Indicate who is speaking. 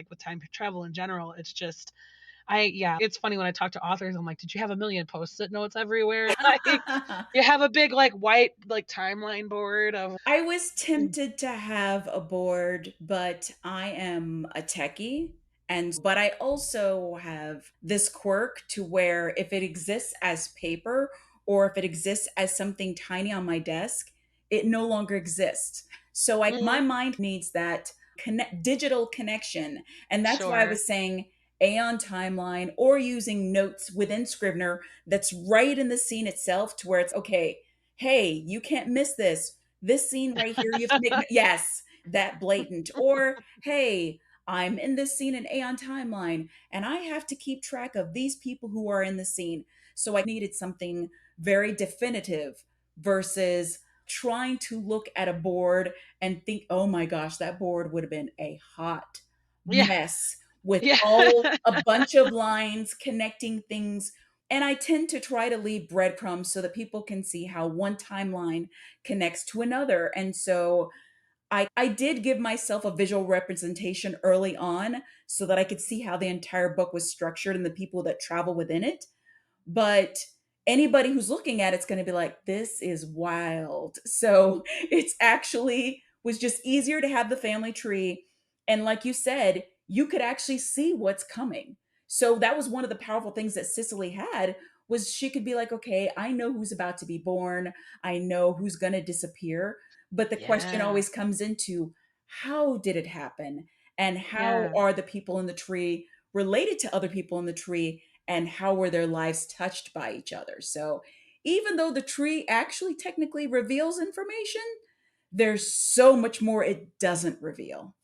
Speaker 1: like with time travel in general, it's just yeah, it's funny when I talk to authors, I'm like, "Did you have a million Post-it notes everywhere?" Like, you have a big, like, white, like, timeline board of
Speaker 2: I was tempted to have a board, but I am a techie. But I also have this quirk to where if it exists as paper or if it exists as something tiny on my desk, it no longer exists. So my
Speaker 1: Mhm.
Speaker 2: mind needs that digital connection. And that's why I
Speaker 1: Sure.
Speaker 2: was saying Aeon timeline or using notes within Scrivener that's right in the scene itself to where it's okay, hey, you can't miss this scene right here, you have to make yes, that blatant. Or, hey, I'm in this scene in Aeon Timeline, and I have to keep track of these people who are in the scene. So I needed something very definitive versus trying to look at a board and think, oh my gosh, that board would have been a hot
Speaker 1: Yeah.
Speaker 2: mess with
Speaker 1: Yeah.
Speaker 2: all a bunch of lines connecting things. And I tend to try to leave breadcrumbs so that people can see how one timeline connects to another. And so I did give myself a visual representation early on so that I could see how the entire book was structured and the people that travel within it. But anybody who's looking at it's going to be like, this is wild. So it's actually was just easier to have the family tree. And like you said, you could actually see what's coming. So that was one of the powerful things that Cicely had was she could be like, okay, I know who's about to be born. I know who's going to disappear. But the question
Speaker 1: Yeah.
Speaker 2: always comes into how did it happen? And how
Speaker 1: Yeah.
Speaker 2: are the people in the tree related to other people in the tree? And how were their lives touched by each other? So even though the tree actually technically reveals information, there's so much more it doesn't reveal.